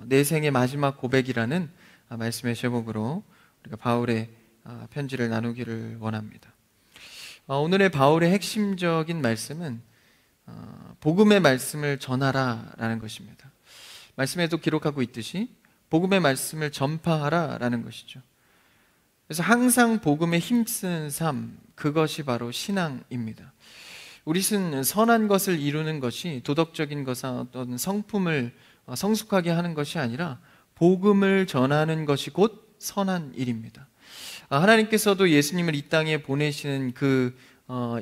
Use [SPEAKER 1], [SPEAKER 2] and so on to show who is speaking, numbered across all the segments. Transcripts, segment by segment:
[SPEAKER 1] 내 생의 마지막 고백이라는 말씀의 제목으로 우리가 바울의 편지를 나누기를 원합니다. 오늘의 바울의 핵심적인 말씀은 복음의 말씀을 전하라라는 것입니다. 말씀에도 기록하고 있듯이 복음의 말씀을 전파하라라는 것이죠. 그래서 항상 복음에 힘쓰는 삶, 그것이 바로 신앙입니다. 우리는 선한 것을 이루는 것이 도덕적인 것이나 어떤 성품을 성숙하게 하는 것이 아니라 복음을 전하는 것이 곧 선한 일입니다. 하나님께서도 예수님을 이 땅에 보내시는 그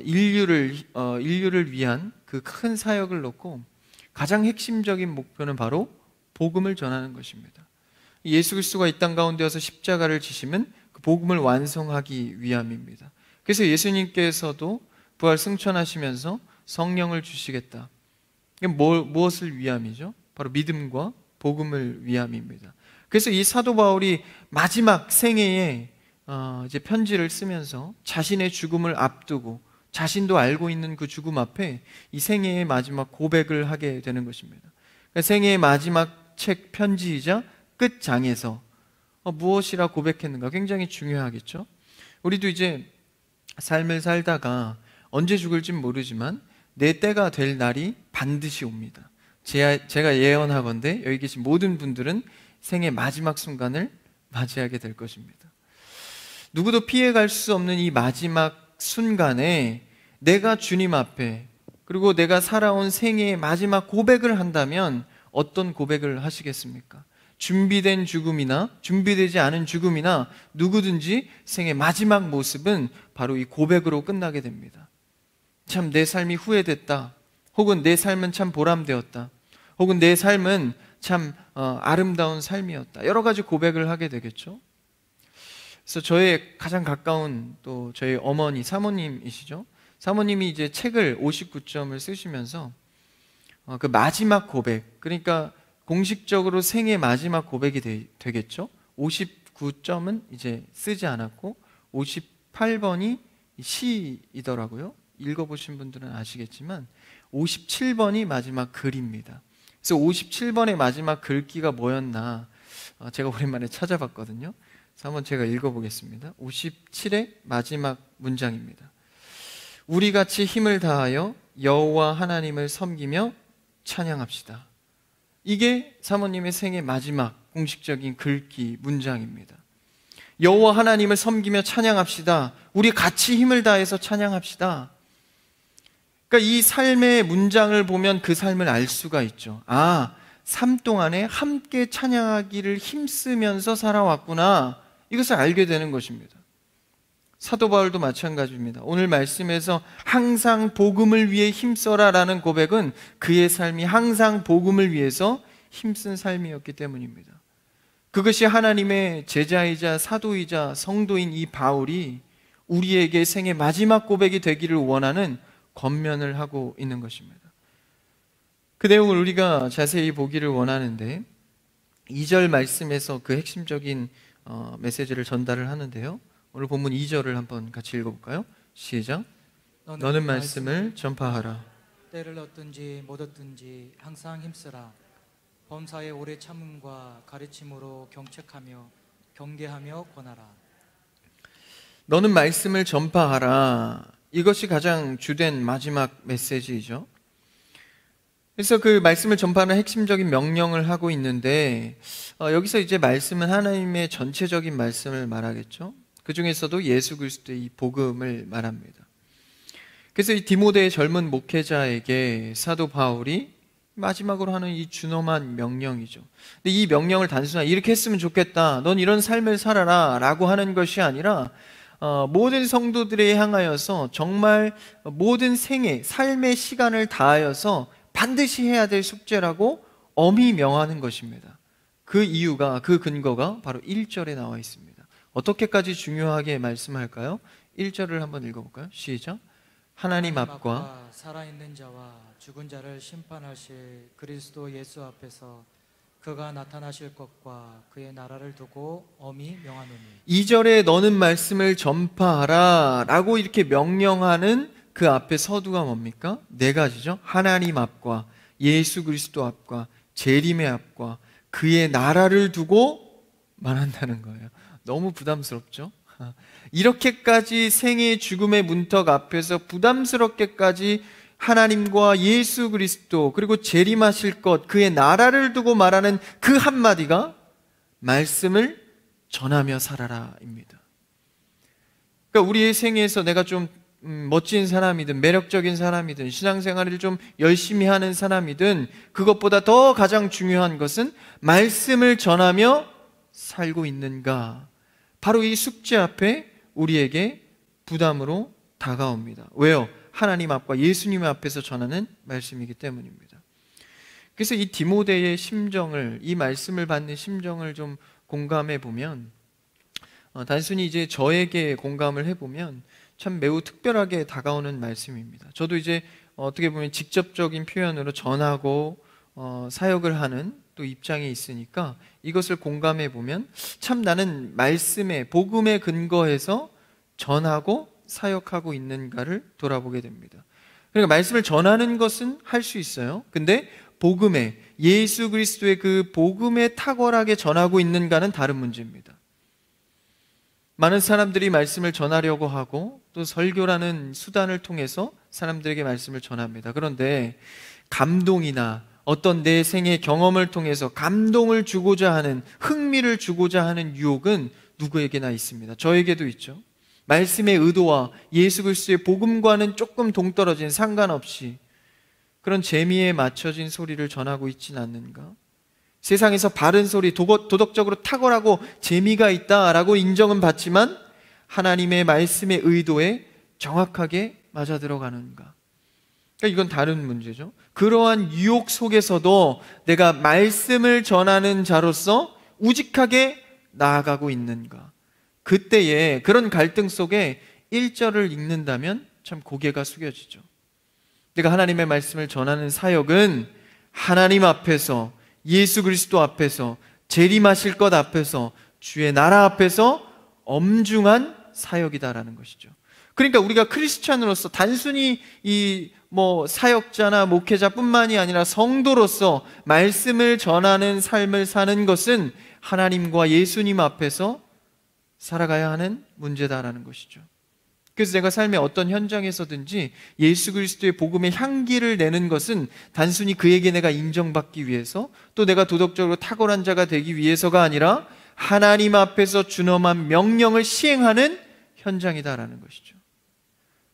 [SPEAKER 1] 인류를 위한 그 큰 사역을 놓고 가장 핵심적인 목표는 바로 복음을 전하는 것입니다. 예수 그리스도가 이 땅 가운데 와서 십자가를 지심은 그 복음을 완성하기 위함입니다. 그래서 예수님께서도 부활 승천하시면서 성령을 주시겠다. 이게 무엇을 위함이죠? 바로 믿음과 복음을 위함입니다. 그래서 이 사도 바울이 마지막 생애에 이제 편지를 쓰면서 자신의 죽음을 앞두고 자신도 알고 있는 그 죽음 앞에 이 생애의 마지막 고백을 하게 되는 것입니다. 그러니까 생애의 마지막 책 편지이자 끝장에서 무엇이라 고백했는가 굉장히 중요하겠죠. 우리도 이제 삶을 살다가 언제 죽을진 모르지만 내 때가 될 날이 반드시 옵니다. 제가 예언하건대 여기 계신 모든 분들은 생의 마지막 순간을 맞이하게 될 것입니다. 누구도 피해갈 수 없는 이 마지막 순간에 내가 주님 앞에 그리고 내가 살아온 생애의 마지막 고백을 한다면 어떤 고백을 하시겠습니까? 준비된 죽음이나 준비되지 않은 죽음이나 누구든지 생의 마지막 모습은 바로 이 고백으로 끝나게 됩니다. 참 내 삶이 후회됐다, 혹은 내 삶은 참 보람되었다, 혹은 내 삶은 참 아름다운 삶이었다, 여러 가지 고백을 하게 되겠죠. 그래서 저의 가장 가까운 또 저희 어머니, 사모님이시죠. 사모님이 이제 책을 59점을 쓰시면서 그 마지막 고백, 그러니까 공식적으로 생애 마지막 고백이 되겠죠. 59점은 이제 쓰지 않았고 58번이 시이더라고요. 읽어보신 분들은 아시겠지만 57번이 마지막 글입니다. 그래서 57번의 마지막 글귀가 뭐였나 제가 오랜만에 찾아봤거든요. 그래서 한번 제가 읽어보겠습니다. 57의 마지막 문장입니다. 우리 같이 힘을 다하여 여호와 하나님을 섬기며 찬양합시다. 이게 사모님의 생애 마지막 공식적인 글귀 문장입니다. 여호와 하나님을 섬기며 찬양합시다. 우리 같이 힘을 다해서 찬양합시다. 그러니까 이 삶의 문장을 보면 그 삶을 알 수가 있죠. 삶 동안에 함께 찬양하기를 힘쓰면서 살아왔구나, 이것을 알게 되는 것입니다. 사도 바울도 마찬가지입니다. 오늘 말씀에서 항상 복음을 위해 힘써라 라는 고백은 그의 삶이 항상 복음을 위해서 힘쓴 삶이었기 때문입니다. 그것이 하나님의 제자이자 사도이자 성도인 이 바울이 우리에게 생의 마지막 고백이 되기를 원하는 권면을 하고 있는 것입니다. 그 내용을 우리가 자세히 보기를 원하는데 2절 말씀에서 그 핵심적인 메시지를 전달을 하는데요. 오늘 본문 2절을 한번 같이 읽어볼까요? 시작. 너는 말씀을 전파하라.
[SPEAKER 2] 때를 얻든지 못 얻든지 항상 힘쓰라. 범사의 오래 참음과 가르침으로 경책하며 경계하며 권하라.
[SPEAKER 1] 너는 말씀을 전파하라. 이것이 가장 주된 마지막 메시지이죠. 그래서 그 말씀을 전파하는 핵심적인 명령을 하고 있는데 여기서 이제 말씀은 하나님의 전체적인 말씀을 말하겠죠. 그 중에서도 예수 그리스도의 이 복음을 말합니다. 그래서 이 디모데의 젊은 목회자에게 사도 바울이 마지막으로 하는 이 준엄한 명령이죠. 근데 이 명령을 단순하게 이렇게 했으면 좋겠다, 넌 이런 삶을 살아라 라고 하는 것이 아니라 모든 성도들에 향하여서 정말 모든 생애, 삶의 시간을 다하여서 반드시 해야 될 숙제라고 엄히 명하는 것입니다. 그 이유가, 그 근거가 바로 1절에 나와 있습니다. 어떻게까지 중요하게 말씀할까요? 1절을 한번 읽어볼까요? 시작. 하나님 앞과
[SPEAKER 2] 살아있는 자와 죽은 자를 심판하실 그리스도 예수 앞에서 그가 나타나실 것과 그의 나라를 두고 엄히 명하노니.
[SPEAKER 1] 2절에 너는 말씀을 전파하라 라고 이렇게 명령하는 그 앞에 서두가 뭡니까? 네 가지죠. 하나님 앞과 예수 그리스도 앞과 재림의 앞과 그의 나라를 두고 말한다는 거예요. 너무 부담스럽죠? 이렇게까지 생의 죽음의 문턱 앞에서 부담스럽게까지 하나님과 예수 그리스도 그리고 재림하실 것, 그의 나라를 두고 말하는 그 한마디가 말씀을 전하며 살아라입니다. 그러니까 우리의 생애에서 내가 좀 멋진 사람이든 매력적인 사람이든 신앙생활을 좀 열심히 하는 사람이든 그것보다 더 가장 중요한 것은 말씀을 전하며 살고 있는가. 바로 이 숙제 앞에 우리에게 부담으로 다가옵니다. 왜요? 하나님 앞과 예수님 앞에서 전하는 말씀이기 때문입니다. 그래서 이 디모데의 심정을, 이 말씀을 받는 심정을 좀 공감해 보면, 단순히 이제 저에게 공감을 해보면 참 매우 특별하게 다가오는 말씀입니다. 저도 이제 어떻게 보면 직접적인 표현으로 전하고 사역을 하는 또 입장에 있으니까 이것을 공감해 보면 참 나는 말씀에, 복음에 근거해서 전하고 사역하고 있는가를 돌아보게 됩니다. 그러니까 말씀을 전하는 것은 할 수 있어요. 근데 복음에, 예수 그리스도의 그 복음에 탁월하게 전하고 있는가는 다른 문제입니다. 많은 사람들이 말씀을 전하려고 하고 또 설교라는 수단을 통해서 사람들에게 말씀을 전합니다. 그런데 감동이나 어떤 내 생의 경험을 통해서 감동을 주고자 하는, 흥미를 주고자 하는 유혹은 누구에게나 있습니다. 저에게도 있죠. 말씀의 의도와 예수 그리스도의 복음과는 조금 동떨어진, 상관없이 그런 재미에 맞춰진 소리를 전하고 있진 않는가? 세상에서 바른 소리, 도덕적으로 탁월하고 재미가 있다라고 인정은 받지만 하나님의 말씀의 의도에 정확하게 맞아 들어가는가? 그러니까 이건 다른 문제죠. 그러한 유혹 속에서도 내가 말씀을 전하는 자로서 우직하게 나아가고 있는가? 그때에 그런 갈등 속에 1절을 읽는다면 참 고개가 숙여지죠. 내가 하나님의 말씀을 전하는 사역은 하나님 앞에서, 예수 그리스도 앞에서, 재림하실 것 앞에서, 주의 나라 앞에서 엄중한 사역이다라는 것이죠. 그러니까 우리가 크리스찬으로서 단순히 사역자나 목회자뿐만이 아니라 성도로서 말씀을 전하는 삶을 사는 것은 하나님과 예수님 앞에서 살아가야 하는 문제다라는 것이죠. 그래서 내가 삶의 어떤 현장에서든지 예수 그리스도의 복음의 향기를 내는 것은 단순히 그에게 내가 인정받기 위해서, 또 내가 도덕적으로 탁월한 자가 되기 위해서가 아니라 하나님 앞에서 준엄한 명령을 시행하는 현장이다라는 것이죠.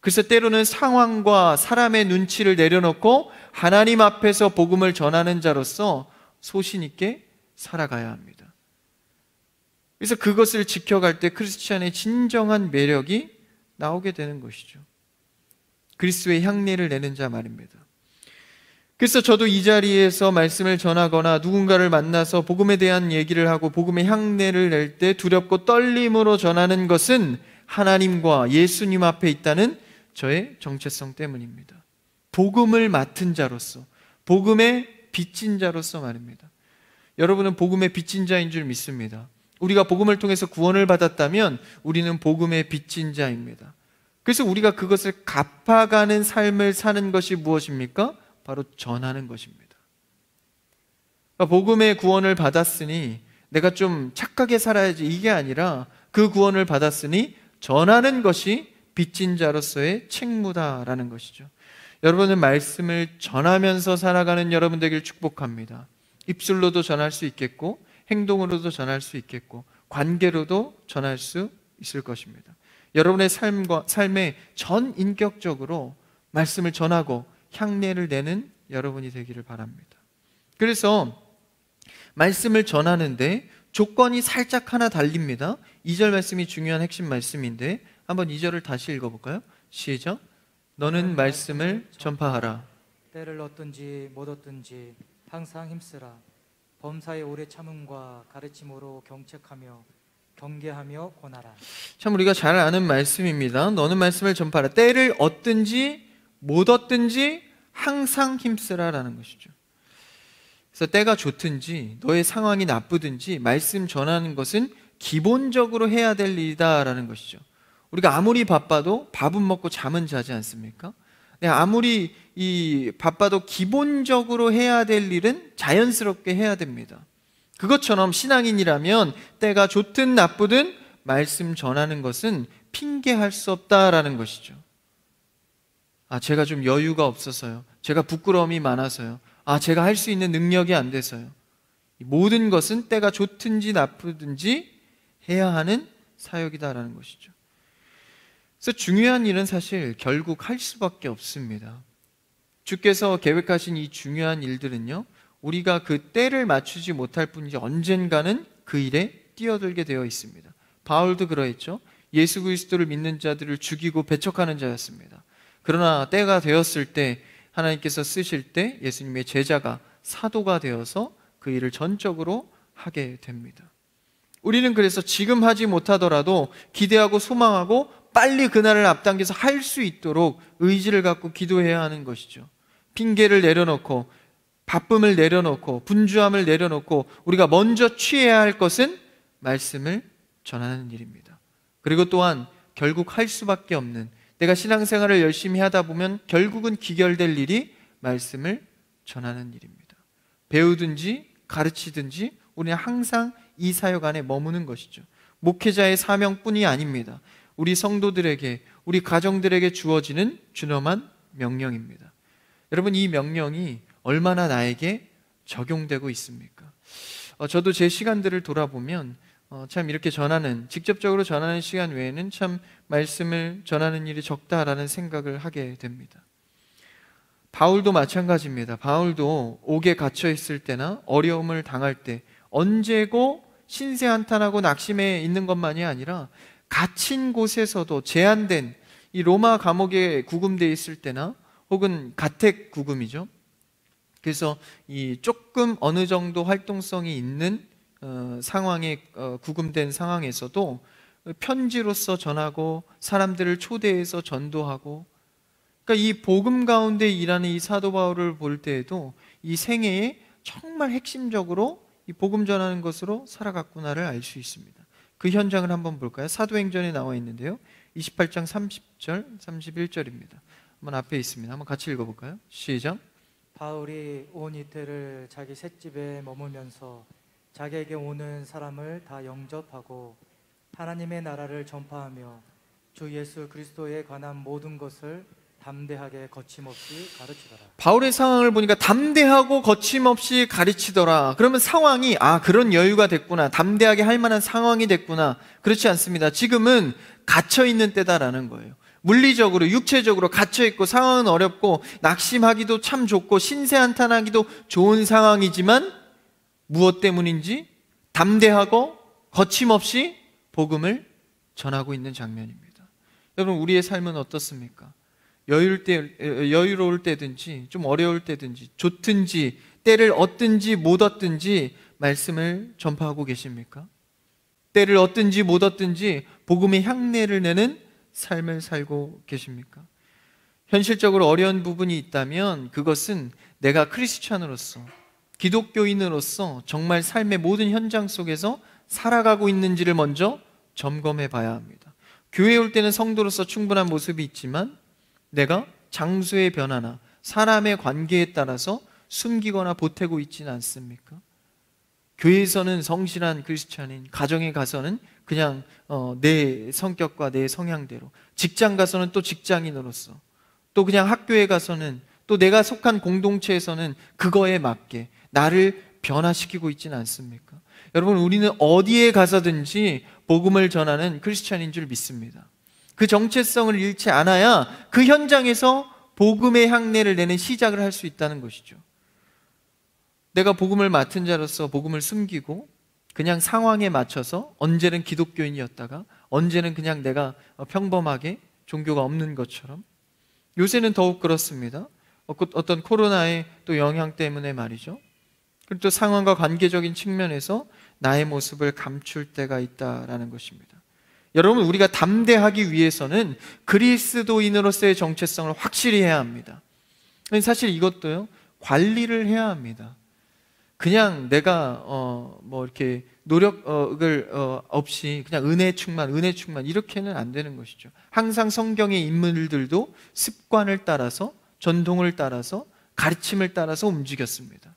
[SPEAKER 1] 그래서 때로는 상황과 사람의 눈치를 내려놓고 하나님 앞에서 복음을 전하는 자로서 소신 있게 살아가야 합니다. 그래서 그것을 지켜갈 때 크리스찬의 진정한 매력이 나오게 되는 것이죠. 그리스도의 향내를 내는 자 말입니다. 그래서 저도 이 자리에서 말씀을 전하거나 누군가를 만나서 복음에 대한 얘기를 하고 복음의 향내를 낼 때 두렵고 떨림으로 전하는 것은 하나님과 예수님 앞에 있다는 저의 정체성 때문입니다. 복음을 맡은 자로서, 복음의 빚진 자로서 말입니다. 여러분은 복음의 빚진 자인 줄 믿습니다. 우리가 복음을 통해서 구원을 받았다면 우리는 복음의 빚진 자입니다. 그래서 우리가 그것을 갚아가는 삶을 사는 것이 무엇입니까? 바로 전하는 것입니다. 그러니까 복음의 구원을 받았으니 내가 좀 착하게 살아야지, 이게 아니라 그 구원을 받았으니 전하는 것이 빚진 자로서의 책무다라는 것이죠. 여러분은 말씀을 전하면서 살아가는 여러분 되길 축복합니다. 입술로도 전할 수 있겠고 행동으로도 전할 수 있겠고 관계로도 전할 수 있을 것입니다. 여러분의 삶에 전 인격적으로 말씀을 전하고 향내를 내는 여러분이 되기를 바랍니다. 그래서 말씀을 전하는데 조건이 살짝 하나 달립니다. 2절 말씀이 중요한 핵심 말씀인데 한번 2절을 다시 읽어볼까요? 시작. 너는 말씀을 전파하라.
[SPEAKER 2] 때를 얻든지 못 얻든지 항상 힘쓰라. 범사의 오래 참음과 가르침으로 경책하며 경계하며 권하라.
[SPEAKER 1] 참 우리가 잘 아는 말씀입니다. 너는 말씀을 전파하라. 때를 얻든지 못 얻든지 항상 힘쓰라라는 것이죠. 그래서 때가 좋든지 너의 상황이 나쁘든지 말씀 전하는 것은 기본적으로 해야 될 일이다라는 것이죠. 우리가 아무리 바빠도 밥은 먹고 잠은 자지 않습니까? 아무리 바빠도 기본적으로 해야 될 일은 자연스럽게 해야 됩니다. 그것처럼 신앙인이라면 때가 좋든 나쁘든 말씀 전하는 것은 핑계할 수 없다라는 것이죠. 제가 좀 여유가 없어서요. 제가 부끄러움이 많아서요. 제가 할 수 있는 능력이 안 돼서요. 모든 것은 때가 좋든지 나쁘든지 해야 하는 사역이다라는 것이죠. 그래서 중요한 일은 사실 결국 할 수밖에 없습니다. 주께서 계획하신 이 중요한 일들은요, 우리가 그 때를 맞추지 못할 뿐이지 언젠가는 그 일에 뛰어들게 되어 있습니다. 바울도 그러했죠. 예수 그리스도를 믿는 자들을 죽이고 배척하는 자였습니다. 그러나 때가 되었을 때 하나님께서 쓰실 때 예수님의 제자가 사도가 되어서 그 일을 전적으로 하게 됩니다. 우리는 그래서 지금 하지 못하더라도 기대하고 소망하고 빨리 그날을 앞당겨서 할 수 있도록 의지를 갖고 기도해야 하는 것이죠. 핑계를 내려놓고 바쁨을 내려놓고 분주함을 내려놓고 우리가 먼저 취해야 할 것은 말씀을 전하는 일입니다. 그리고 또한 결국 할 수밖에 없는, 내가 신앙생활을 열심히 하다 보면 결국은 기결될 일이 말씀을 전하는 일입니다. 배우든지 가르치든지 우리는 항상 이 사역 안에 머무는 것이죠. 목회자의 사명뿐이 아닙니다. 우리 성도들에게, 우리 가정들에게 주어지는 준엄한 명령입니다. 여러분, 이 명령이 얼마나 나에게 적용되고 있습니까? 저도 제 시간들을 돌아보면 참 이렇게 직접적으로 전하는 시간 외에는 참 말씀을 전하는 일이 적다라는 생각을 하게 됩니다. 바울도 마찬가지입니다. 바울도 옥에 갇혀 있을 때나 어려움을 당할 때 언제고 신세한탄하고 낙심해 있는 것만이 아니라 갇힌 곳에서도 제한된 이 로마 감옥에 구금되어 있을 때나 혹은 가택 구금이죠. 그래서 이 조금 어느 정도 활동성이 있는 상황에 구금된 상황에서도 편지로서 전하고 사람들을 초대해서 전도하고, 그러니까 이 복음 가운데 일하는 이 사도 바울을 볼 때에도 이 생애에 정말 핵심적으로 이 복음 전하는 것으로 살아갔구나를 알 수 있습니다. 그 현장을 한번 볼까요? 사도행전에 나와 있는데요, 28장 30절 31절입니다. 한번 앞에 있습니다. 한번 같이 읽어볼까요? 시작.
[SPEAKER 2] 바울이 온 이태를 자기 셋집에 머물면서 자기에게 오는 사람을 다 영접하고 하나님의 나라를 전파하며 주 예수 그리스도에 관한 모든 것을 담대하게 거침없이 가르치더라.
[SPEAKER 1] 바울의 상황을 보니까 담대하고 거침없이 가르치더라. 그러면 상황이 그런 여유가 됐구나, 담대하게 할 만한 상황이 됐구나. 그렇지 않습니다. 지금은 갇혀있는 때다라는 거예요. 물리적으로 육체적으로 갇혀있고 상황은 어렵고 낙심하기도 참 좋고 신세한탄하기도 좋은 상황이지만 무엇 때문인지 담대하고 거침없이 복음을 전하고 있는 장면입니다. 여러분, 우리의 삶은 어떻습니까? 여유로울 때든지 좀 어려울 때든지 좋든지 때를 얻든지 못 얻든지 말씀을 전파하고 계십니까? 때를 얻든지 못 얻든지 복음의 향내를 내는 삶을 살고 계십니까? 현실적으로 어려운 부분이 있다면 그것은 내가 크리스찬으로서, 기독교인으로서 정말 삶의 모든 현장 속에서 살아가고 있는지를 먼저 점검해 봐야 합니다. 교회에 올 때는 성도로서 충분한 모습이 있지만 내가 장소의 변화나 사람의 관계에 따라서 숨기거나 보태고 있지는 않습니까? 교회에서는 성실한 크리스찬인, 가정에 가서는 그냥 내 성격과 내 성향대로, 직장 가서는 또 직장인으로서, 또 그냥 학교에 가서는, 또 내가 속한 공동체에서는 그거에 맞게 나를 변화시키고 있지는 않습니까? 여러분, 우리는 어디에 가서든지 복음을 전하는 크리스찬인 줄 믿습니다. 그 정체성을 잃지 않아야 그 현장에서 복음의 향내를 내는 시작을 할 수 있다는 것이죠. 내가 복음을 맡은 자로서 복음을 숨기고 그냥 상황에 맞춰서 언제는 기독교인이었다가 언제는 그냥 내가 평범하게 종교가 없는 것처럼, 요새는 더욱 그렇습니다. 어떤 코로나의 또 영향 때문에 말이죠. 그리고 또 상황과 관계적인 측면에서 나의 모습을 감출 때가 있다라는 것입니다. 여러분, 우리가 담대하기 위해서는 그리스도인으로서의 정체성을 확실히 해야 합니다. 사실 이것도요, 관리를 해야 합니다. 그냥 내가 이렇게 노력을 없이 그냥 은혜 충만 이렇게는 안 되는 것이죠. 항상 성경의 인물들도 습관을 따라서, 전통을 따라서, 가르침을 따라서 움직였습니다.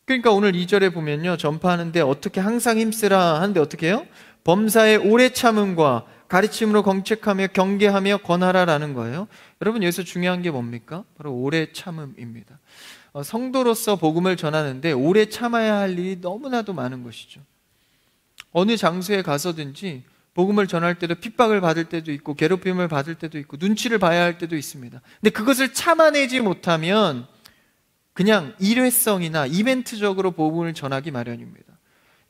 [SPEAKER 1] 그러니까 오늘 2절에 보면요, 전파하는데 어떻게 항상 힘쓰라 하는데 어떻게 해요? 범사의 오래 참음과 가르침으로 경책하며 경계하며 권하라라는 거예요. 여러분, 여기서 중요한 게 뭡니까? 바로 오래 참음입니다. 성도로서 복음을 전하는데 오래 참아야 할 일이 너무나도 많은 것이죠. 어느 장소에 가서든지 복음을 전할 때도 핍박을 받을 때도 있고 괴롭힘을 받을 때도 있고 눈치를 봐야 할 때도 있습니다. 근데 그것을 참아내지 못하면 그냥 일회성이나 이벤트적으로 복음을 전하기 마련입니다.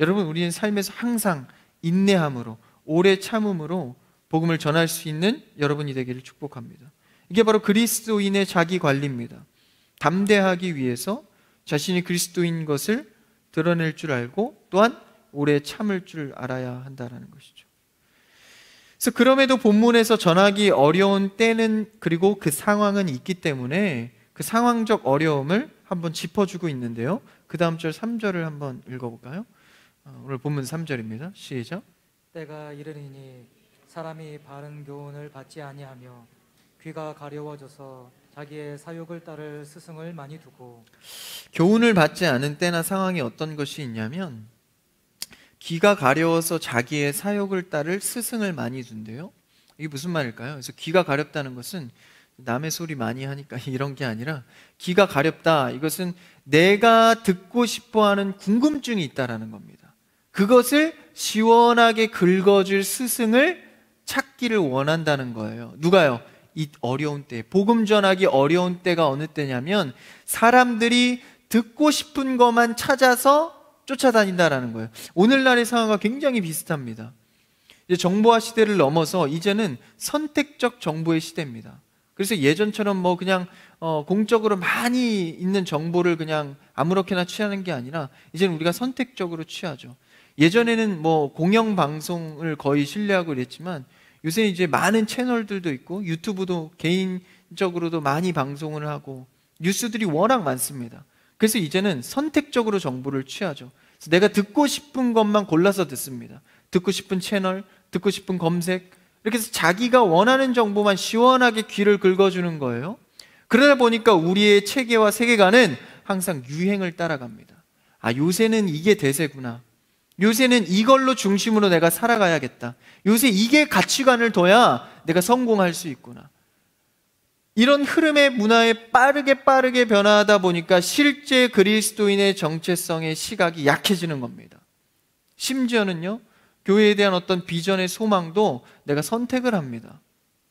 [SPEAKER 1] 여러분, 우리는 삶에서 항상 인내함으로 오래 참음으로 복음을 전할 수 있는 여러분이 되기를 축복합니다. 이게 바로 그리스도인의 자기 관리입니다. 담대하기 위해서 자신이 그리스도인 것을 드러낼 줄 알고 또한 오래 참을 줄 알아야 한다는 것이죠. 그래서 그럼에도 본문에서 전하기 어려운 때는 그리고 그 상황은 있기 때문에 그 상황적 어려움을 한번 짚어주고 있는데요. 그 다음 절 3절을 한번 읽어볼까요? 오늘 본문 3절입니다. 시작.
[SPEAKER 2] 때가 이르리니 사람이 바른 교훈을 받지 아니하며 귀가 가려워져서 자기의 사욕을 따를 스승을 많이 두고.
[SPEAKER 1] 교훈을 받지 않은 때나 상황이 어떤 것이 있냐면 귀가 가려워서 자기의 사욕을 따를 스승을 많이 둔대요. 이게 무슨 말일까요? 그래서 귀가 가렵다는 것은 남의 소리 많이 하니까 이런 게 아니라 귀가 가렵다, 이것은 내가 듣고 싶어하는 궁금증이 있다라는 겁니다. 그것을 시원하게 긁어줄 스승을 찾기를 원한다는 거예요. 누가요? 이 어려운 때, 복음 전하기 어려운 때가 어느 때냐면 사람들이 듣고 싶은 것만 찾아서 쫓아다닌다라는 거예요. 오늘날의 상황과 굉장히 비슷합니다. 이제 정보화 시대를 넘어서 이제는 선택적 정보의 시대입니다. 그래서 예전처럼 뭐 그냥 공적으로 많이 있는 정보를 그냥 아무렇게나 취하는 게 아니라 이제는 우리가 선택적으로 취하죠. 예전에는 뭐 공영방송을 거의 신뢰하고 이랬지만 요새 이제 많은 채널들도 있고 유튜브도 개인적으로도 많이 방송을 하고 뉴스들이 워낙 많습니다. 그래서 이제는 선택적으로 정보를 취하죠. 그래서 내가 듣고 싶은 것만 골라서 듣습니다. 듣고 싶은 채널, 듣고 싶은 검색, 이렇게 해서 자기가 원하는 정보만 시원하게 귀를 긁어주는 거예요. 그러다 보니까 우리의 체계와 세계관은 항상 유행을 따라갑니다. 아, 요새는 이게 대세구나. 요새는 이걸로 중심으로 내가 살아가야겠다. 요새 이게 가치관을 둬야 내가 성공할 수 있구나. 이런 흐름의 문화에 빠르게 변화하다 보니까 실제 그리스도인의 정체성의 시각이 약해지는 겁니다. 심지어는요, 교회에 대한 어떤 비전의 소망도 내가 선택을 합니다.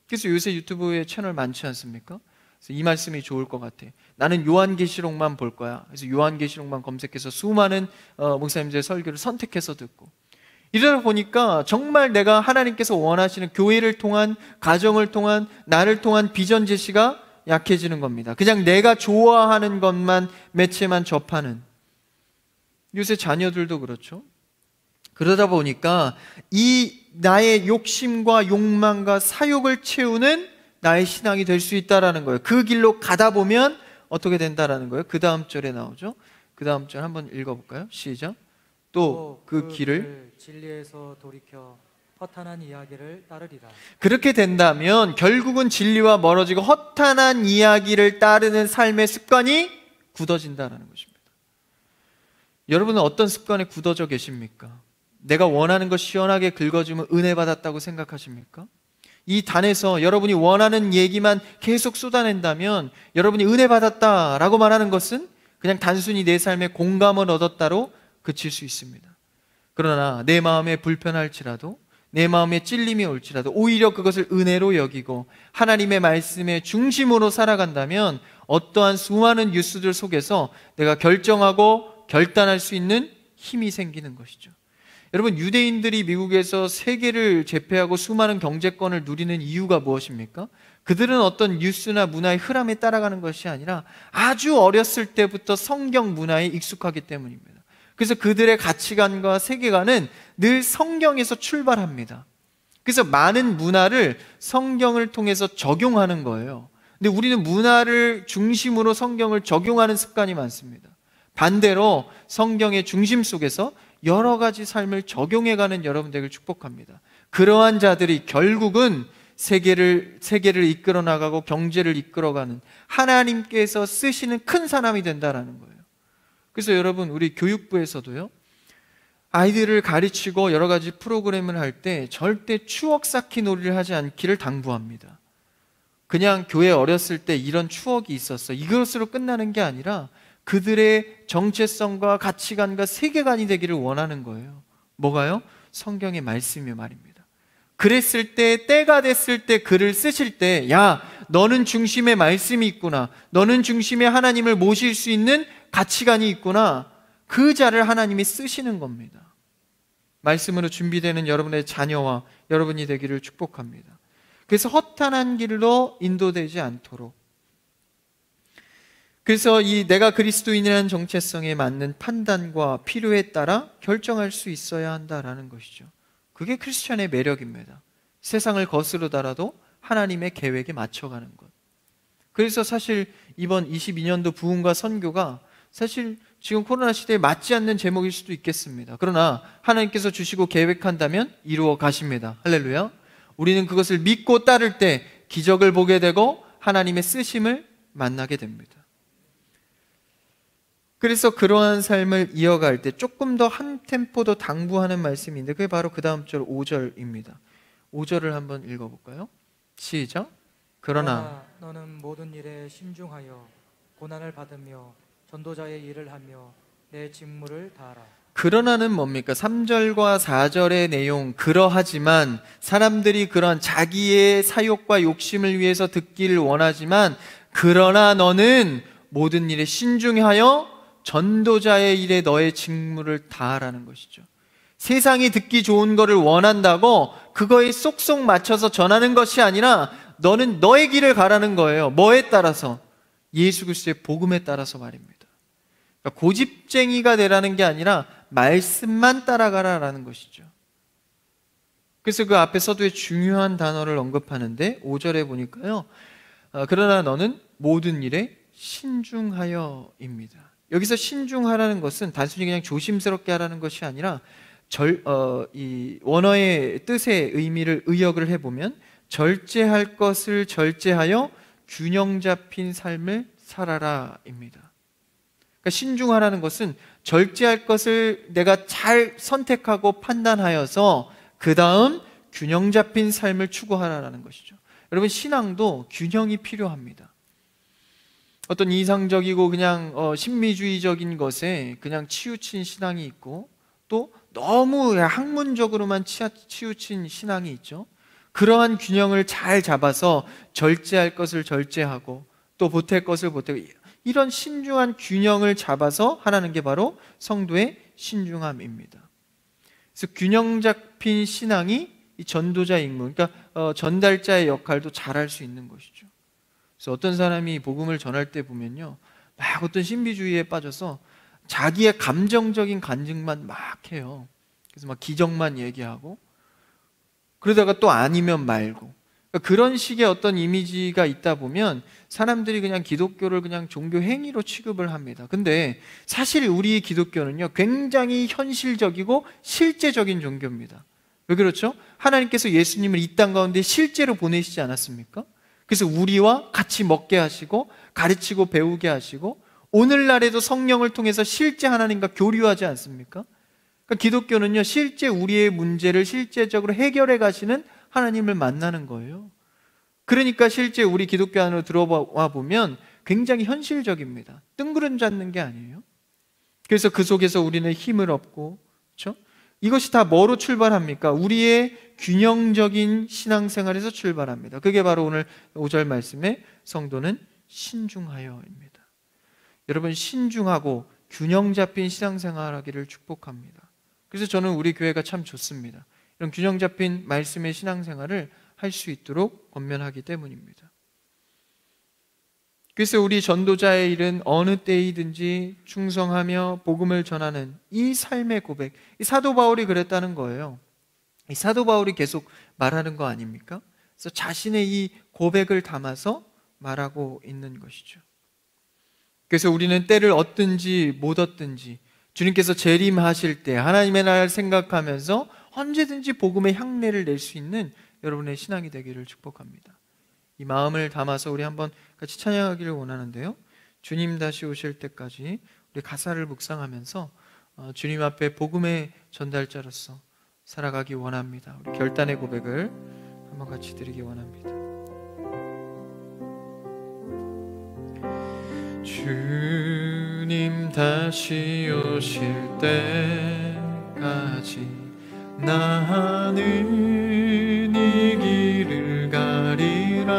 [SPEAKER 1] 그래서 요새 유튜브에 채널 많지 않습니까? 그래서 이 말씀이 좋을 것 같아. 나는 요한계시록만 볼 거야. 그래서 요한계시록만 검색해서 수많은 목사님들의 설교를 선택해서 듣고, 이러다 보니까 정말 내가 하나님께서 원하시는 교회를 통한, 가정을 통한, 나를 통한 비전 제시가 약해지는 겁니다. 그냥 내가 좋아하는 것만, 매체만 접하는. 요새 자녀들도 그렇죠. 그러다 보니까 이 나의 욕심과 욕망과 사욕을 채우는 나의 신앙이 될 수 있다라는 거예요. 그 길로 가다 보면 어떻게 된다라는 거예요. 그 다음 절에 나오죠. 그 다음 절 한번 읽어볼까요? 시작. 또 그 길을
[SPEAKER 2] 진리에서 돌이켜 허탄한 이야기를 따르리라.
[SPEAKER 1] 그렇게 된다면 결국은 진리와 멀어지고 허탄한 이야기를 따르는 삶의 습관이 굳어진다는 것입니다. 여러분은 어떤 습관에 굳어져 계십니까? 내가 원하는 것 시원하게 긁어주면 은혜 받았다고 생각하십니까? 이 단에서 여러분이 원하는 얘기만 계속 쏟아낸다면 여러분이 은혜 받았다라고 말하는 것은 그냥 단순히 내 삶에 공감을 얻었다로 그칠 수 있습니다. 그러나 내 마음에 불편할지라도, 내 마음에 찔림이 올지라도 오히려 그것을 은혜로 여기고 하나님의 말씀의 중심으로 살아간다면 어떠한 수많은 뉴스들 속에서 내가 결정하고 결단할 수 있는 힘이 생기는 것이죠. 여러분, 유대인들이 미국에서 세계를 제패하고 수많은 경제권을 누리는 이유가 무엇입니까? 그들은 어떤 뉴스나 문화의 흐름에 따라가는 것이 아니라 아주 어렸을 때부터 성경 문화에 익숙하기 때문입니다. 그래서 그들의 가치관과 세계관은 늘 성경에서 출발합니다. 그래서 많은 문화를 성경을 통해서 적용하는 거예요. 근데 우리는 문화를 중심으로 성경을 적용하는 습관이 많습니다. 반대로 성경의 중심 속에서 여러 가지 삶을 적용해가는 여러분 되길 축복합니다. 그러한 자들이 결국은 세계를 이끌어 나가고 경제를 이끌어가는 하나님께서 쓰시는 큰 사람이 된다라는 거예요. 그래서 여러분, 우리 교육부에서도요, 아이들을 가르치고 여러 가지 프로그램을 할 때 절대 추억 쌓기 놀이를 하지 않기를 당부합니다. 그냥 교회 어렸을 때 이런 추억이 있었어, 이것으로 끝나는 게 아니라 그들의 정체성과 가치관과 세계관이 되기를 원하는 거예요. 뭐가요? 성경의 말씀이 말입니다. 그랬을 때, 때가 됐을 때 글을 쓰실 때, 야, 너는 중심에 말씀이 있구나, 너는 중심에 하나님을 모실 수 있는 가치관이 있구나, 그 자를 하나님이 쓰시는 겁니다. 말씀으로 준비되는 여러분의 자녀와 여러분이 되기를 축복합니다. 그래서 허탄한 길로 인도되지 않도록, 그래서 이 내가 그리스도인이라는 정체성에 맞는 판단과 필요에 따라 결정할 수 있어야 한다라는 것이죠. 그게 크리스천의 매력입니다. 세상을 거스르다라도 하나님의 계획에 맞춰가는 것. 그래서 사실 이번 22년도 부흥과 선교가 사실 지금 코로나 시대에 맞지 않는 제목일 수도 있겠습니다. 그러나 하나님께서 주시고 계획한다면 이루어 가십니다. 할렐루야. 우리는 그것을 믿고 따를 때 기적을 보게 되고 하나님의 쓰심을 만나게 됩니다. 그래서 그러한 삶을 이어갈 때 조금 더 한 템포 더 당부하는 말씀인데, 그게 바로 그 다음 절 5절입니다. 5절을 한번 읽어볼까요? 시작. 그러나
[SPEAKER 2] 너는 모든 일에 신중하여 고난을 받으며 전도자의 일을 하며 내 직무를 다하라.
[SPEAKER 1] 그러나는 뭡니까? 3절과 4절의 내용, 그러하지만 사람들이 그런 자기의 사욕과 욕심을 위해서 듣기를 원하지만, 그러나 너는 모든 일에 신중하여 전도자의 일에 너의 직무를 다하라는 것이죠. 세상이 듣기 좋은 거를 원한다고 그거에 쏙쏙 맞춰서 전하는 것이 아니라 너는 너의 길을 가라는 거예요. 뭐에 따라서? 예수 그리스도의 복음에 따라서 말입니다. 그러니까 고집쟁이가 되라는 게 아니라 말씀만 따라가라라는 것이죠. 그래서 그 앞에 서두에 중요한 단어를 언급하는데 5절에 보니까요, 그러나 너는 모든 일에 신중하여입니다. 여기서 신중하라는 것은 단순히 그냥 조심스럽게 하라는 것이 아니라 이 원어의 뜻의 의미를 의역을 해보면 절제할 것을 절제하여 균형 잡힌 삶을 살아라입니다. 그러니까 신중하라는 것은 절제할 것을 내가 잘 선택하고 판단하여서 그 다음 균형 잡힌 삶을 추구하라는 것이죠. 여러분, 신앙도 균형이 필요합니다. 어떤 이상적이고 그냥 신미주의적인 것에 그냥 치우친 신앙이 있고, 또 너무 학문적으로만 치우친 신앙이 있죠. 그러한 균형을 잘 잡아서 절제할 것을 절제하고 또 보탤 것을 보태고, 이런 신중한 균형을 잡아서 하라는 게 바로 성도의 신중함입니다. 그래서 균형 잡힌 신앙이 이 전도자 임무, 그러니까 전달자의 역할도 잘할 수 있는 것이죠. 그래서 어떤 사람이 복음을 전할 때 보면요, 막 어떤 신비주의에 빠져서 자기의 감정적인 간증만 막 해요. 그래서 막 기적만 얘기하고, 그러다가 또 아니면 말고, 그러니까 그런 식의 어떤 이미지가 있다 보면 사람들이 그냥 기독교를 그냥 종교 행위로 취급을 합니다. 근데 사실 우리 기독교는요, 굉장히 현실적이고 실제적인 종교입니다. 왜 그렇죠? 하나님께서 예수님을 이 땅 가운데 실제로 보내시지 않았습니까? 그래서 우리와 같이 먹게 하시고 가르치고 배우게 하시고 오늘날에도 성령을 통해서 실제 하나님과 교류하지 않습니까? 그러니까 기독교는요, 실제 우리의 문제를 실제적으로 해결해 가시는 하나님을 만나는 거예요. 그러니까 실제 우리 기독교 안으로 들어와 보면 굉장히 현실적입니다. 뜬구름 잡는 게 아니에요. 그래서 그 속에서 우리는 힘을 얻고, 그렇죠? 이것이 다 뭐로 출발합니까? 우리의 균형적인 신앙생활에서 출발합니다. 그게 바로 오늘 5절 말씀에 성도는 신중하여입니다. 여러분, 신중하고 균형 잡힌 신앙생활하기를 축복합니다. 그래서 저는 우리 교회가 참 좋습니다. 이런 균형 잡힌 말씀의 신앙생활을 할 수 있도록 권면하기 때문입니다. 그래서 우리 전도자의 일은 어느 때이든지 충성하며 복음을 전하는 이 삶의 고백, 이 사도 바울이 그랬다는 거예요. 이 사도 바울이 계속 말하는 거 아닙니까? 그래서 자신의 이 고백을 담아서 말하고 있는 것이죠. 그래서 우리는 때를 얻든지 못 얻든지 주님께서 재림하실 때 하나님의 나라를 생각하면서 언제든지 복음의 향내를 낼 수 있는 여러분의 신앙이 되기를 축복합니다. 이 마음을 담아서 우리 한번 같이 찬양하기를 원하는데요, 주님 다시 오실 때까지 우리 가사를 묵상하면서 주님 앞에 복음의 전달자로서 살아가기 원합니다. 우리 결단의 고백을 한번 같이 드리기 원합니다. 주님 다시 오실 때까지 나는 이 길을 가리라.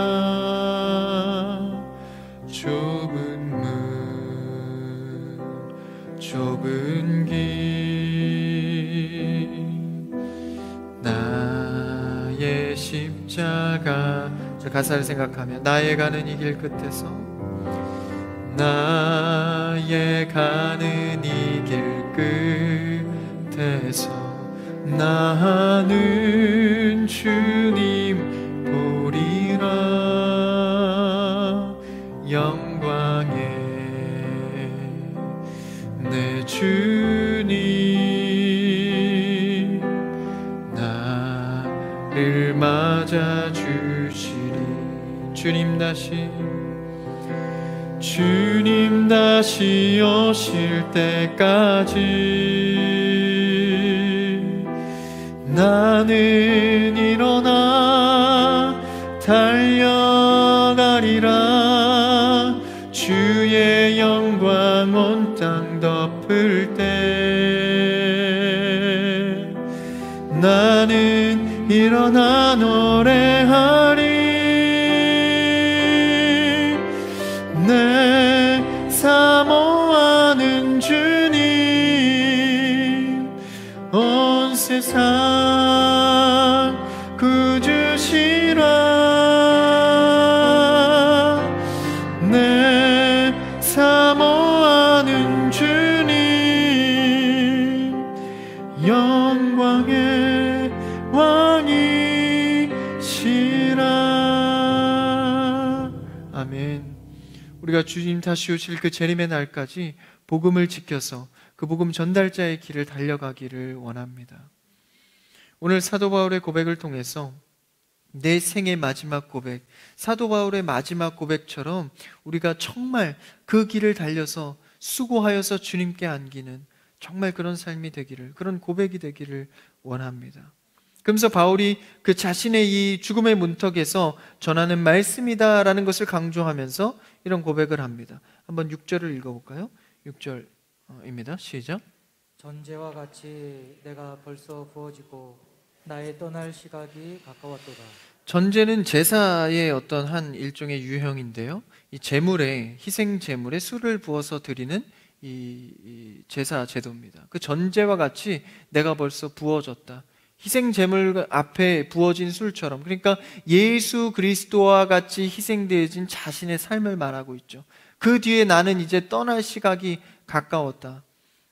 [SPEAKER 1] 좁은 문 좁은 길 나의 십자가. 저 가사를 생각하면 나의 가는 이 길 끝에서 나의 가는 이 길 끝에서 나는 주님 보리라. 영광의 내 주님 나를 맞아주시리. 주님 다시 오실 때까지 나는 일어나 달려가리라. 주의 영광 온 땅 덮을 때 나는 일어나 노래하리. 내 사모하는 주님 온 세상 구주시라. 내 사모하는 주님 영광의 왕이시라. 아멘. 우리가 주님 다시 오실 그 재림의 날까지 복음을 지켜서 그 복음 전달자의 길을 달려가기를 원합니다. 오늘 사도 바울의 고백을 통해서 내 생의 마지막 고백, 사도 바울의 마지막 고백처럼 우리가 정말 그 길을 달려서 수고하여서 주님께 안기는 정말 그런 삶이 되기를, 그런 고백이 되기를 원합니다. 그러면서 바울이 그 자신의 이 죽음의 문턱에서 전하는 말씀이다라는 것을 강조하면서 이런 고백을 합니다. 한번 6절을 읽어볼까요? 6절입니다. 시작.
[SPEAKER 2] 전제와 같이 내가 벌써 부어지고 나의 떠날 시각이 가까웠도다. 전제는
[SPEAKER 1] 제사의 어떤 한 일종의 유형인데요, 이 제물에, 희생 제물에 술을 부어서 드리는 이 제사 제도입니다. 그 전제와 같이 내가 벌써 부어졌다. 희생 제물 앞에 부어진 술처럼, 그러니까 예수 그리스도와 같이 희생되어진 자신의 삶을 말하고 있죠. 그 뒤에 나는 이제 떠날 시각이 가까웠다.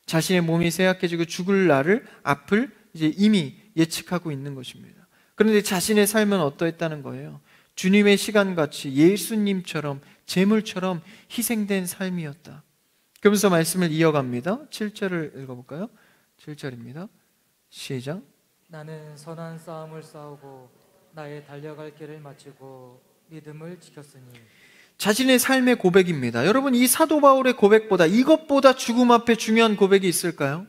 [SPEAKER 1] 자신의 몸이 쇠약해지고 죽을 날을, 앞을 이제 이미 예측하고 있는 것입니다. 그런데 자신의 삶은 어떠했다는 거예요? 주님의 시간같이 예수님처럼 제물처럼 희생된 삶이었다. 그러면서 말씀을 이어갑니다. 7절을 읽어볼까요? 7절입니다. 시작.
[SPEAKER 2] 나는 선한 싸움을 싸우고 나의 달려갈 길을 마치고 믿음을 지켰으니.
[SPEAKER 1] 자신의 삶의 고백입니다. 여러분, 이 사도 바울의 고백보다, 이것보다 죽음 앞에 중요한 고백이 있을까요?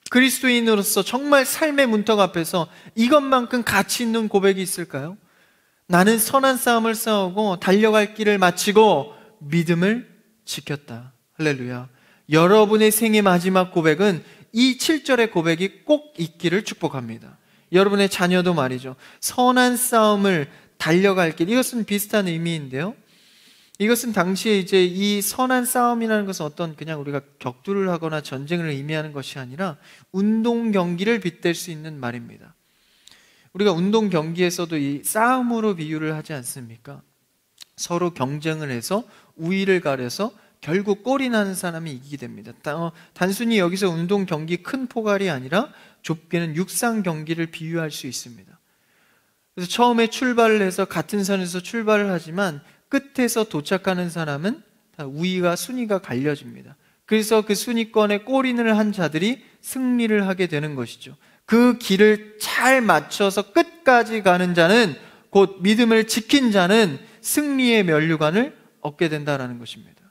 [SPEAKER 1] 그리스도인으로서 정말 삶의 문턱 앞에서 이것만큼 가치 있는 고백이 있을까요? 나는 선한 싸움을 싸우고 달려갈 길을 마치고 믿음을 지켰다. 할렐루야. 여러분의 생의 마지막 고백은 이 7절의 고백이 꼭 있기를 축복합니다. 여러분의 자녀도 말이죠. 선한 싸움을 달려갈 길, 이것은 비슷한 의미인데요, 이것은 당시에 이제 이 선한 싸움이라는 것은 어떤 그냥 우리가 격투를 하거나 전쟁을 의미하는 것이 아니라 운동 경기를 빗댈 수 있는 말입니다. 우리가 운동 경기에서도 이 싸움으로 비유를 하지 않습니까? 서로 경쟁을 해서 우위를 가려서 결국 골이 나는 사람이 이기게 됩니다. 단순히 여기서 운동 경기 큰 포갈이 아니라 좁게는 육상 경기를 비유할 수 있습니다. 그래서 처음에 출발을 해서 같은 선에서 출발을 하지만 끝에서 도착하는 사람은 다 우위가, 순위가 갈려집니다. 그래서 그 순위권에 골인을 한 자들이 승리를 하게 되는 것이죠. 그 길을 잘 맞춰서 끝까지 가는 자는, 곧 믿음을 지킨 자는 승리의 면류관을 얻게 된다라는 것입니다.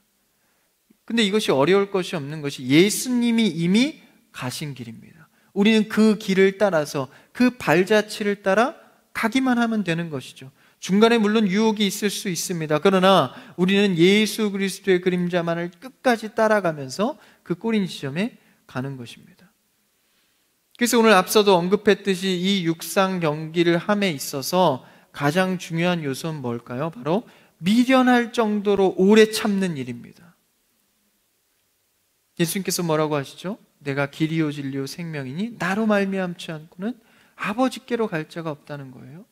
[SPEAKER 1] 근데 이것이 어려울 것이 없는 것이 예수님이 이미 가신 길입니다. 우리는 그 길을 따라서 그 발자취를 따라 가기만 하면 되는 것이죠. 중간에 물론 유혹이 있을 수 있습니다. 그러나 우리는 예수 그리스도의 그림자만을 끝까지 따라가면서 그 꼬린 지점에 가는 것입니다. 그래서 오늘 앞서도 언급했듯이 이 육상 경기를 함에 있어서 가장 중요한 요소는 뭘까요? 바로 미련할 정도로 오래 참는 일입니다. 예수님께서 뭐라고 하시죠? 내가 길이요 진리요 생명이니 나로 말미암지 않고는 아버지께로 갈 자가 없다는 거예요.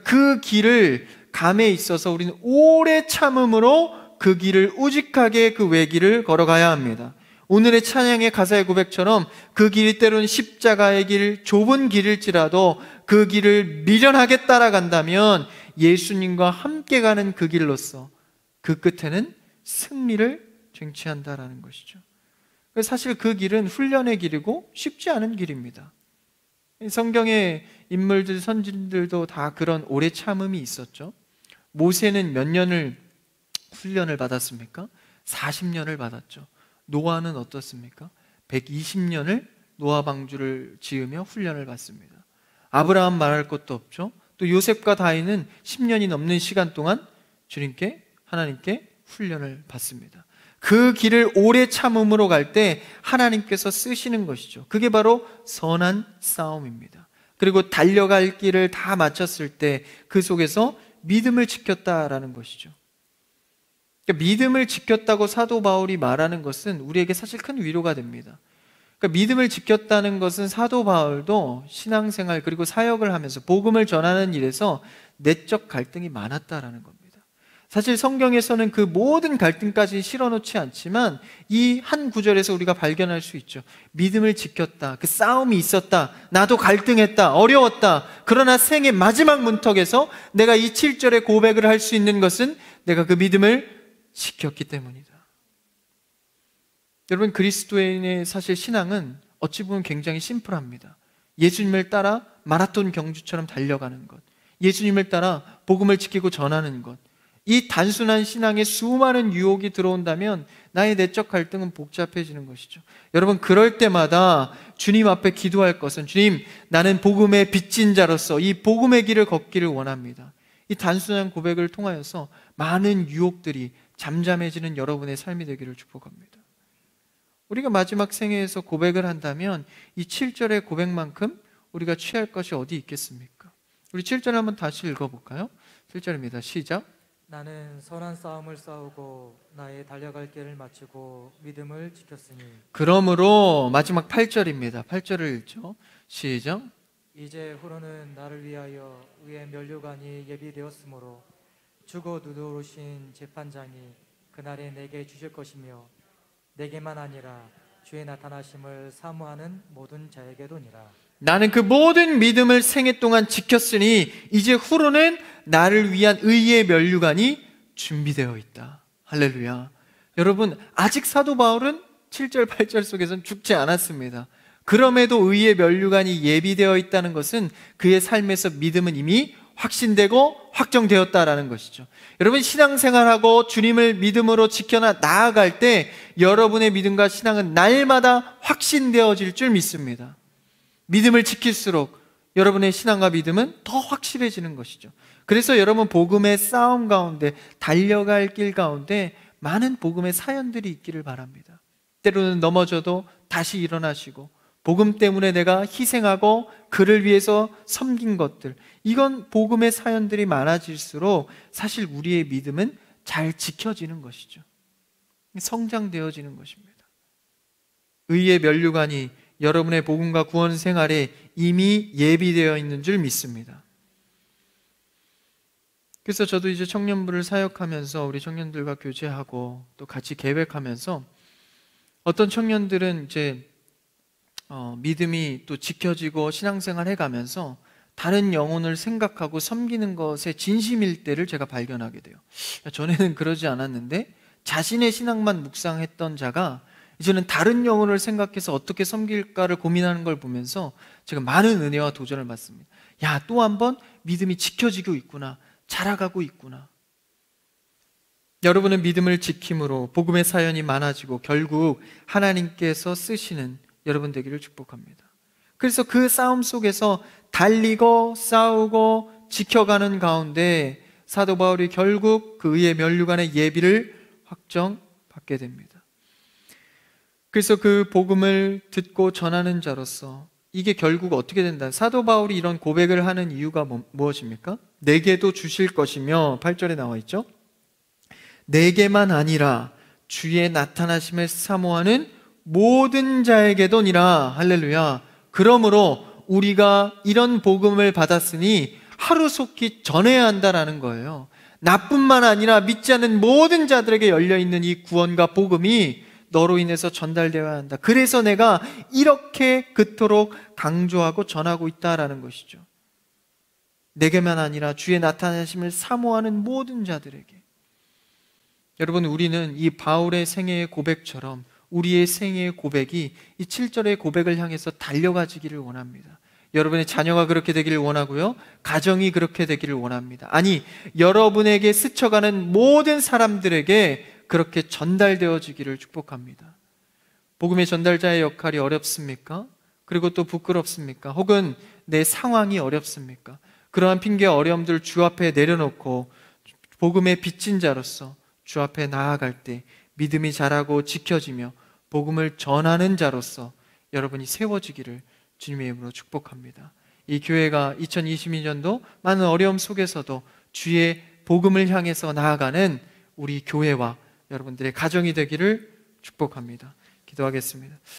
[SPEAKER 1] 그 길을 감에 있어서 우리는 오래 참음으로 그 길을 우직하게 그 외길을 걸어가야 합니다. 오늘의 찬양의 가사의 고백처럼 그 길이 때로는 십자가의 길, 좁은 길일지라도 그 길을 미련하게 따라간다면 예수님과 함께 가는 그 길로서 그 끝에는 승리를 쟁취한다라는 것이죠. 사실 그 길은 훈련의 길이고 쉽지 않은 길입니다. 성경의 인물들, 선진들도 다 그런 오래 참음이 있었죠. 모세는 몇 년을 훈련을 받았습니까? 40년을 받았죠. 노아는 어떻습니까? 120년을 노아 방주를 지으며 훈련을 받습니다. 아브라함 말할 것도 없죠. 또 요셉과 다윗은 10년이 넘는 시간 동안 하나님께 훈련을 받습니다. 그 길을 오래 참음으로 갈 때 하나님께서 쓰시는 것이죠. 그게 바로 선한 싸움입니다. 그리고 달려갈 길을 다 마쳤을 때 그 속에서 믿음을 지켰다라는 것이죠. 그러니까 믿음을 지켰다고 사도 바울이 말하는 것은 우리에게 사실 큰 위로가 됩니다. 그러니까 믿음을 지켰다는 것은 사도 바울도 신앙생활 그리고 사역을 하면서 복음을 전하는 일에서 내적 갈등이 많았다라는 겁니다. 사실 성경에서는 그 모든 갈등까지 실어놓지 않지만 이 한 구절에서 우리가 발견할 수 있죠. 믿음을 지켰다. 그 싸움이 있었다. 나도 갈등했다. 어려웠다. 그러나 생의 마지막 문턱에서 내가 이 7절의 고백을 할 수 있는 것은 내가 그 믿음을 지켰기 때문이다. 여러분, 그리스도인의 사실 신앙은 어찌 보면 굉장히 심플합니다. 예수님을 따라 마라톤 경주처럼 달려가는 것, 예수님을 따라 복음을 지키고 전하는 것, 이 단순한 신앙에 수많은 유혹이 들어온다면 나의 내적 갈등은 복잡해지는 것이죠. 여러분, 그럴 때마다 주님 앞에 기도할 것은 주님, 나는 복음의 빚진 자로서 이 복음의 길을 걷기를 원합니다. 이 단순한 고백을 통하여서 많은 유혹들이 잠잠해지는 여러분의 삶이 되기를 축복합니다. 우리가 마지막 생애에서 고백을 한다면 이 7절의 고백만큼 우리가 취할 것이 어디 있겠습니까? 우리 7절 한번 다시 읽어볼까요? 7절입니다. 시작.
[SPEAKER 2] 나는 선한 싸움을 싸우고 나의 달려갈 길을 마치고 믿음을 지켰으니
[SPEAKER 1] 그러므로 마지막 8절입니다. 8절을 읽죠. 시작.
[SPEAKER 2] 이제 후로는 나를 위하여 의의 면류관이 예비되었으므로 주고 누르신 재판장이 그날에 내게 주실 것이며 내게만 아니라 주의 나타나심을 사모하는 모든 자에게도니라.
[SPEAKER 1] 나는 그 모든 믿음을 생애 동안 지켰으니 이제 후로는 나를 위한 의의 면류관이 준비되어 있다. 할렐루야. 여러분, 아직 사도 바울은 7절 8절 속에서는 죽지 않았습니다. 그럼에도 의의 면류관이 예비되어 있다는 것은 그의 삶에서 믿음은 이미 확신되고 확정되었다라는 것이죠. 여러분, 신앙생활하고 주님을 믿음으로 지켜나 나아갈 때 여러분의 믿음과 신앙은 날마다 확신되어질 줄 믿습니다. 믿음을 지킬수록 여러분의 신앙과 믿음은 더 확실해지는 것이죠. 그래서 여러분, 복음의 싸움 가운데, 달려갈 길 가운데 많은 복음의 사연들이 있기를 바랍니다. 때로는 넘어져도 다시 일어나시고, 복음 때문에 내가 희생하고 그를 위해서 섬긴 것들, 이건 복음의 사연들이 많아질수록 사실 우리의 믿음은 잘 지켜지는 것이죠. 성장되어지는 것입니다. 의의 면류관이 여러분의 복음과 구원 생활에 이미 예비되어 있는 줄 믿습니다. 그래서 저도 이제 청년부를 사역하면서 우리 청년들과 교제하고 또 같이 계획하면서 어떤 청년들은 이제 믿음이 또 지켜지고 신앙생활 해가면서 다른 영혼을 생각하고 섬기는 것에 진심일 때를 제가 발견하게 돼요. 전에는 그러지 않았는데 자신의 신앙만 묵상했던 자가 이제는 다른 영혼을 생각해서 어떻게 섬길까를 고민하는 걸 보면서 제가 많은 은혜와 도전을 받습니다. 야, 또 한 번 믿음이 지켜지고 있구나, 자라가고 있구나. 여러분은 믿음을 지킴으로 복음의 사연이 많아지고 결국 하나님께서 쓰시는 여러분 되기를 축복합니다. 그래서 그 싸움 속에서 달리고 싸우고 지켜가는 가운데 사도 바울이 결국 그 의의 면류관의 예비를 확정받게 됩니다. 그래서 그 복음을 듣고 전하는 자로서 이게 결국 어떻게 된다? 사도 바울이 이런 고백을 하는 이유가 무엇입니까? 내게도 주실 것이며 8절에 나와 있죠. 내게만 아니라 주의 나타나심을 사모하는 모든 자에게도니라. 할렐루야. 그러므로 우리가 이런 복음을 받았으니 하루속히 전해야 한다라는 거예요. 나뿐만 아니라 믿지 않는 모든 자들에게 열려있는 이 구원과 복음이 너로 인해서 전달되어야 한다. 그래서 내가 이렇게 그토록 강조하고 전하고 있다라는 것이죠. 내게만 아니라 주의 나타나심을 사모하는 모든 자들에게. 여러분, 우리는 이 바울의 생애의 고백처럼 우리의 생애의 고백이 이 7절의 고백을 향해서 달려가지기를 원합니다. 여러분의 자녀가 그렇게 되기를 원하고요, 가정이 그렇게 되기를 원합니다. 아니, 여러분에게 스쳐가는 모든 사람들에게 그렇게 전달되어지기를 축복합니다. 복음의 전달자의 역할이 어렵습니까? 그리고 또 부끄럽습니까? 혹은 내 상황이 어렵습니까? 그러한 핑계와 어려움들을 주 앞에 내려놓고 복음의 빚진 자로서 주 앞에 나아갈 때 믿음이 자라고 지켜지며 복음을 전하는 자로서 여러분이 세워지기를 주님의 이름으로 축복합니다. 이 교회가 2022년도 많은 어려움 속에서도 주의 복음을 향해서 나아가는 우리 교회와 여러분들의 가정이 되기를 축복합니다. 기도하겠습니다.